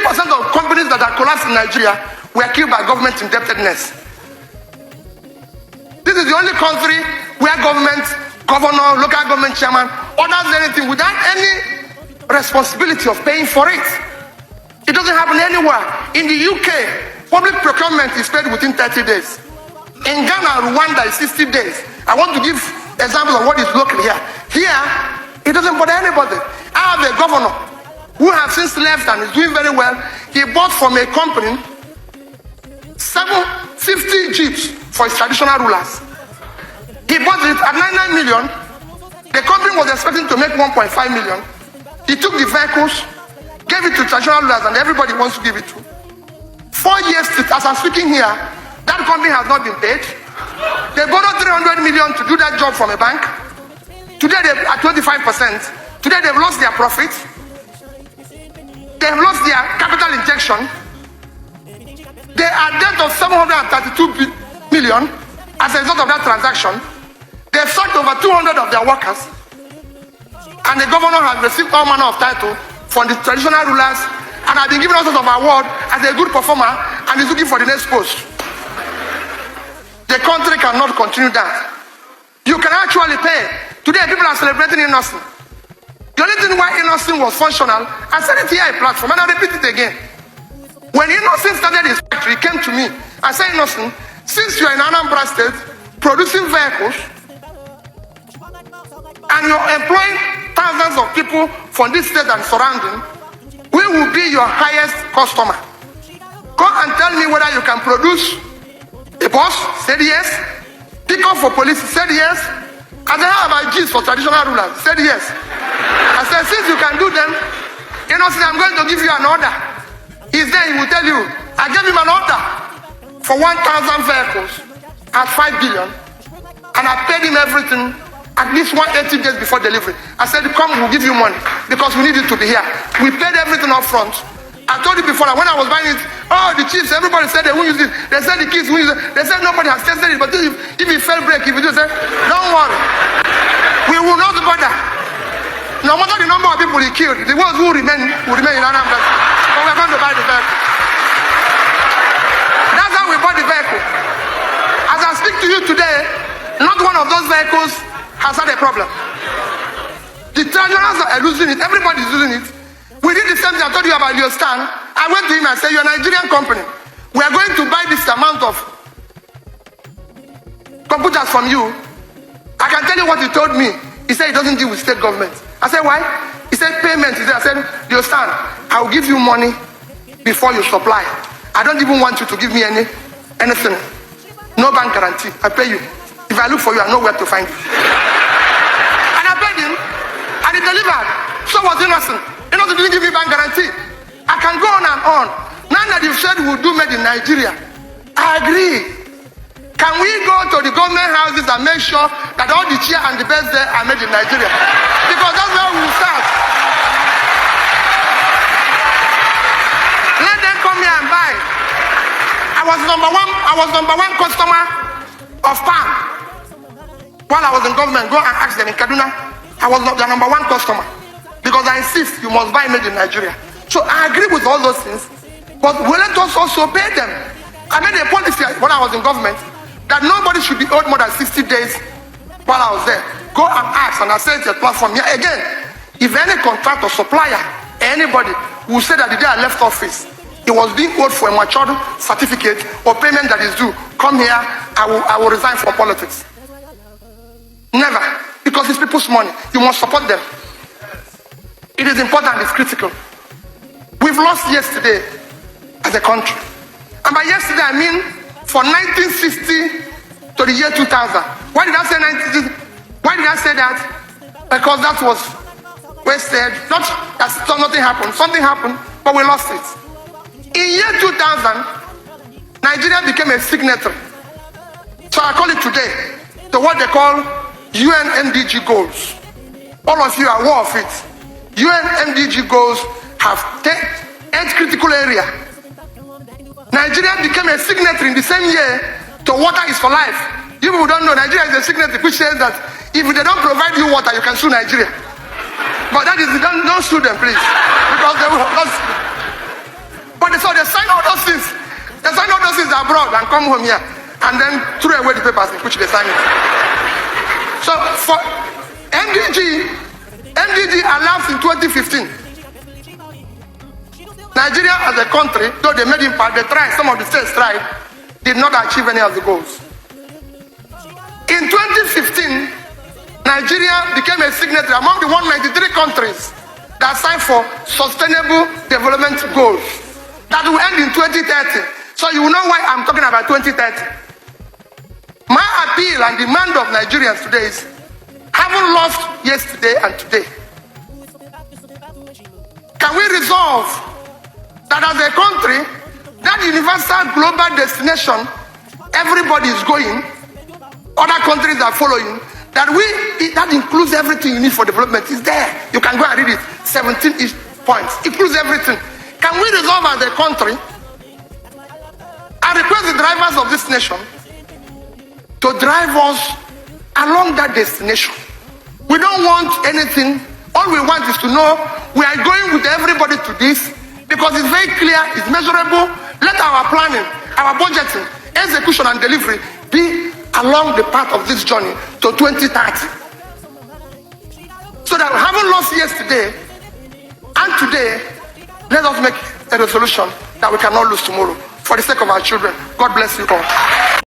50% of companies that are collapsed in Nigeria were killed by government indebtedness. This is the only country where government, governor, local government chairman orders anything without any responsibility of paying for it. It doesn't happen anywhere. In the UK, public procurement is paid within 30 days. In Ghana, Rwanda is 60 days. I want to give examples of what is local here. Here, it doesn't bother anybody. I have a governor who has since left and is doing very well. He bought from a company 750 jeeps for his traditional rulers. He bought it at 99 million. The company was expecting to make 1.5 million. He took the vehicles, gave it to traditional rulers, and everybody wants to give it to. 4 years as I'm speaking here, that company has not been paid. They borrowed 300 million to do that job from a bank. Today they're at 25%. Today they've lost their profit. They've lost their capital injection. They are debt of 732 million as a result of that transaction. They've sacked over 200 of their workers. And the governor has received all manner of title from the traditional rulers and has been given all sorts of award as a good performer and is looking for the next post. The country cannot continue that. You can actually pay. Today people are celebrating innocence. The only thing why innocence was functional, I said it here at platform and I repeat it again. When Innocent started his factory, he came to me. I said, Innocent, since you are in Anambra State producing vehicles and you're employing thousands of people from this state and surrounding, we will be your highest customer. Go and tell me whether you can produce a bus. Said yes. Pick up for police. Said yes. And then how about G's for traditional rulers? Said yes. I said, since you can do them, Innocent, I'm going to give you an order. He's there, he will tell you, I gave him an order for 1,000 vehicles at 5 billion, and I paid him everything at least 180 days before delivery. I said, come, we'll give you money because we need you to be here. We paid everything up front. I told you before that when I was buying it, oh, the chiefs, everybody said they won't use it. They said the kids won't use it. They said nobody has tested it, but if it fell break, if you do, say, don't worry. We will not bother. No matter the number of people he killed, the ones who remain in Anambra. But we're going to buy the vehicle. That's how we bought the vehicle. As I speak to you today, not one of those vehicles has had a problem. The treasurers are losing it. Everybody is losing it. We did the same thing I told you about your stand. I went to him and said, you're a Nigerian company. We are going to buy this amount of computers from you. I can tell you what he told me. He said he doesn't deal with state government. I said, why? He said, payment. He said, I said, you stand. I will give you money before you supply. I don't even want you to give me anything. No bank guarantee. I pay you. If I look for you, I know where to find you. And I paid him, and he delivered. So was Innocent. Innocent didn't give me bank guarantee. I can go on and on. Now that you've said we'll do made in Nigeria, I agree. Can we go to the government houses and make sure that all the chair and the beds there are made in Nigeria? Because that's where we will start. Let them come here and buy. I was number one customer of palm. While I was in government, go and ask them in Kaduna. I was the number one customer. Because I insist you must buy made in Nigeria. So I agree with all those things. But we let us also pay them. I made a policy when I was in government that nobody should be owed more than 60 days while I was there. Go and ask, and I said to the platform here again, if any contractor, supplier, anybody will say that the day I left office, it was being owed for a matured certificate or payment that is due, come here, I will resign from politics. Never. Because it's people's money. You must support them. It is important, it's critical. We've lost yesterday as a country. And by yesterday, I mean from 1960 to the year 2000. Why did I say 1960? Why did I say that? Because that was wasted. Not that nothing happened. Something happened, but we lost it. In year 2000, Nigeria became a signatory. So I call it today, to what they call UN MDG goals. All of you are aware of it. UN MDG goals have 8 critical areas. Nigeria became a signatory in the same year to Water is for Life. You people don't know, Nigeria is a signatory which says that if they don't provide you water, you can sue Nigeria. But that is, don't sue them, please. Because they will not sue. abroad and come home here and then throw away the papers in which they sign it. So for MDG allows in 2015. Nigeria as a country, though they made impact, they tried, some of the states tried, did not achieve any of the goals. In 2015, Nigeria became a signatory among the 193 countries that signed for Sustainable Development Goals that will end in 2030. So you will know why I'm talking about 2030. My appeal and demand of Nigerians today is, having lost yesterday and today, can we resolve that as a country, that universal global destination everybody is going, other countries are following, that includes everything you need for development, is there. You can go and read it, 17 points, includes everything. Can we resolve as a country and request the drivers of this nation to drive us along that destination? We don't want anything. All we want is to know we are going with everybody to this because it's very clear, it's measurable. Let our planning, our budgeting, execution and delivery be along the path of this journey to 2030. So that having lost yesterday and today, let us make a resolution that we cannot lose tomorrow for the sake of our children. God bless you all.